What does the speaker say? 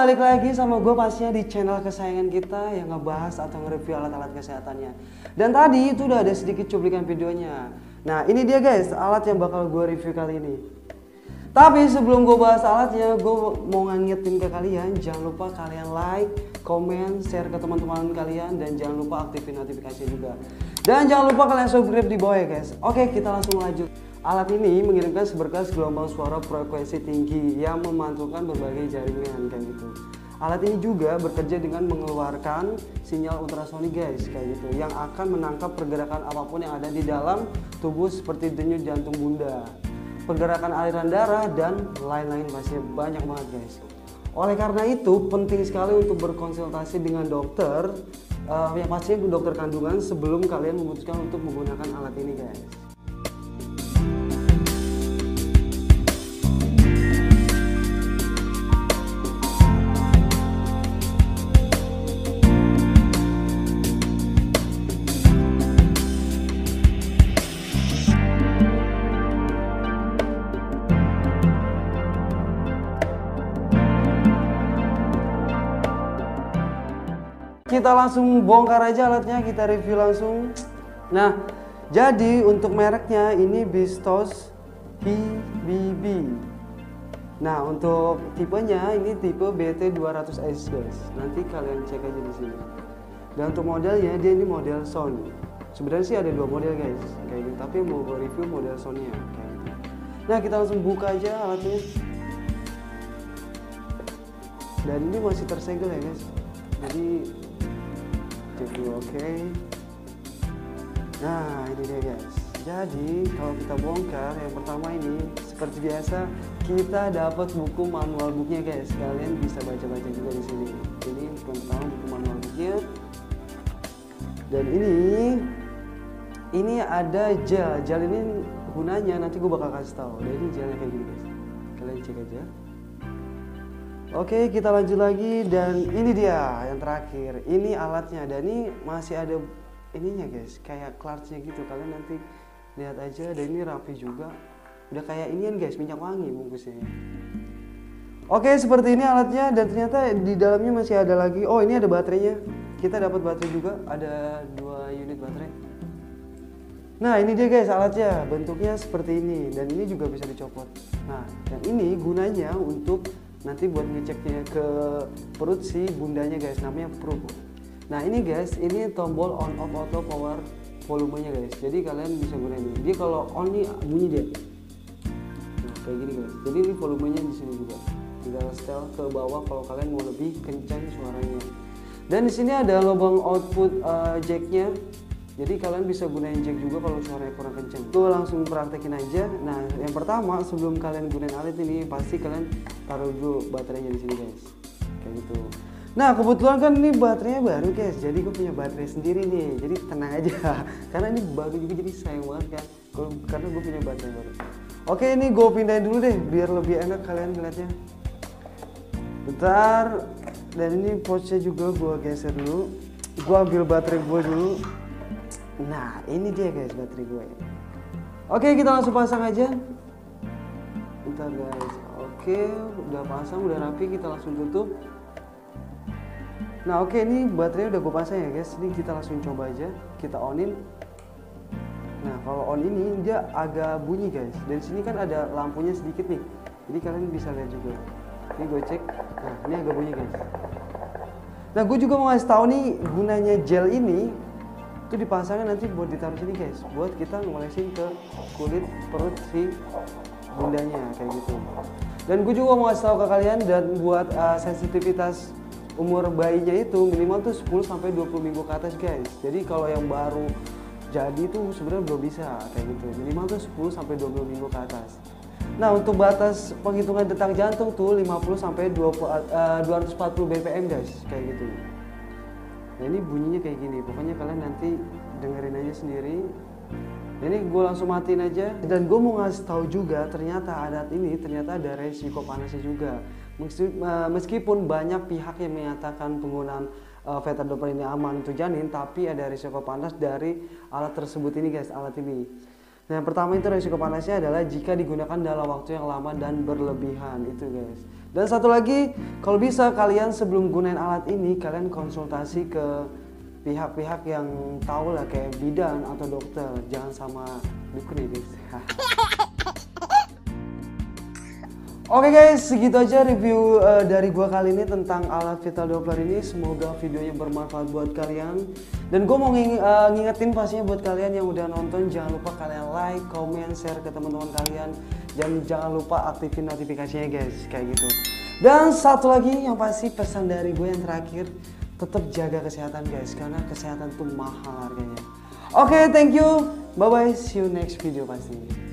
balik lagi sama gue pastinya di channel kesayangan kita yang ngebahas atau nge-review alat-alat kesehatannya. Dan tadi itu udah ada sedikit cuplikan videonya. Nah ini dia guys, alat yang bakal gue review kali ini. Tapi sebelum gue bahas alatnya, gue mau ngingetin ke kalian, jangan lupa kalian like, komen, share ke teman-teman kalian, dan jangan lupa aktifin notifikasinya juga. Dan jangan lupa kalian subscribe di bawah ya guys. Oke, kita langsung lanjut. Alat ini mengirimkan seberkas gelombang suara frekuensi tinggi yang memantulkan berbagai jaringan kayak gitu. Alat ini juga bekerja dengan mengeluarkan sinyal ultrasonik guys kayak gitu, yang akan menangkap pergerakan apapun yang ada di dalam tubuh seperti denyut jantung bunda, pergerakan aliran darah, dan lain-lain, masih banyak banget guys. Oleh karena itu penting sekali untuk berkonsultasi dengan dokter, yang pastinya dokter kandungan sebelum kalian memutuskan untuk menggunakan alat ini guys. Kita langsung bongkar aja alatnya, kita review langsung. Nah, jadi untuk mereknya ini Bistos HBB. Nah, untuk tipenya ini tipe BT200S guys. Nanti kalian cek aja di sini. Dan untuk modelnya dia ini model sound. Sebenarnya sih ada dua model guys, kayak gitu. Tapi mau review model soundnya kayak gitu. Nah, kita langsung buka aja alatnya. Dan ini masih tersegel ya guys. Jadi oke. Nah ini dia guys. Jadi kalau kita bongkar, yang pertama ini seperti biasa kita dapat buku manual booknya guys. Kalian bisa baca-baca juga di sini. Ini pertama buku manual booknya. Dan ini ada gel. Gel ini gunanya nanti gue bakal kasih tahu. Dan ini gelnya kayak gini guys. Kalian cek aja. Oke, kita lanjut lagi, dan ini dia yang terakhir. Ini alatnya, dan ini masih ada ininya guys, kayak clutchnya gitu. Kalian nanti lihat aja, dan ini rapi juga. Udah kayak inian guys, minyak wangi bungkusnya. Oke, seperti ini alatnya, dan ternyata di dalamnya masih ada lagi. Oh, ini ada baterainya. Kita dapat baterai juga, ada 2 unit baterai. Nah, ini dia guys alatnya, bentuknya seperti ini, dan ini juga bisa dicopot. Nah, dan ini gunanya untuk nanti buat ngeceknya ke perut si bundanya guys, namanya probe. Nah ini guys, ini tombol on off auto power volumenya guys. Jadi kalian bisa gunain ini. Dia kalau on nih bunyi dia. Nah kayak gini guys. Jadi ini volumenya di sini juga. Tinggal setel ke bawah kalau kalian mau lebih kencang suaranya. Dan di sini ada lubang output jacknya. Jadi kalian bisa gunain jack juga kalau suaranya kurang kencang. Tuh langsung praktekin aja. Nah, yang pertama sebelum kalian gunain alat ini pasti kalian taruh dulu baterainya di sini guys. Kayak gitu. Nah, kebetulan kan ini baterainya baru guys. Jadi gue punya baterai sendiri nih. Jadi tenang aja. Karena ini baru juga, jadi sayang banget kan. Karena gue punya baterai baru. Oke, ini gue pindahin dulu deh biar lebih enak kalian ngeliatnya. Bentar. Dan ini pouchnya juga gue geser dulu. Gue ambil baterai gue dulu. Nah ini dia guys baterai gue. Oke, kita langsung pasang aja. Bentar guys. Oke, udah pasang, udah rapi, kita langsung tutup. Nah oke, ini baterainya udah gue pasang ya guys. Ini kita langsung coba aja, kita onin. Nah kalau on ini dia agak bunyi guys. Dan sini kan ada lampunya sedikit nih, jadi kalian bisa lihat juga. Ini gue cek. Nah ini agak bunyi guys. Nah gue juga mau ngasih tahu nih gunanya gel ini itu dipasangnya nanti buat ditaruh sini guys, buat kita ngolesin ke kulit perut si bundanya kayak gitu. Dan gue juga mau kasih tahu ke kalian, dan buat sensitivitas umur bayinya itu minimal tuh 10 sampai 20 minggu ke atas guys. Jadi kalau yang baru jadi tuh sebenarnya belum bisa kayak gitu. Minimal tuh 10 sampai 20 minggu ke atas. Nah, untuk batas penghitungan detak jantung tuh 50 sampai 240 bpm guys, kayak gitu. Nah ini bunyinya kayak gini, pokoknya kalian nanti dengerin aja sendiri. Ini gue langsung matiin aja. Dan gue mau ngasih tahu juga, ternyata alat ini ternyata ada resiko panasnya juga. Meskipun banyak pihak yang menyatakan penggunaan Vetadoper ini aman untuk janin, tapi ada risiko panas dari alat tersebut ini guys, alat ini. Nah, yang pertama itu resiko panasnya adalah jika digunakan dalam waktu yang lama dan berlebihan itu guys. Dan satu lagi, kalau bisa kalian sebelum gunain alat ini kalian konsultasi ke pihak-pihak yang tahu lah kayak bidan atau dokter, jangan sama dukun ya guys. Oke guys, segitu aja review dari gua kali ini tentang alat vital Doppler ini. Semoga videonya bermanfaat buat kalian. Dan gua mau ngingetin pastinya buat kalian yang udah nonton, jangan lupa kalian like, comment, share ke teman-teman kalian. Dan jangan lupa aktifin notifikasinya guys, kayak gitu. Dan satu lagi yang pasti pesan dari gue yang terakhir, tetap jaga kesehatan guys, karena kesehatan tuh mahal harganya. Oke, thank you. Bye bye, see you next video pasti.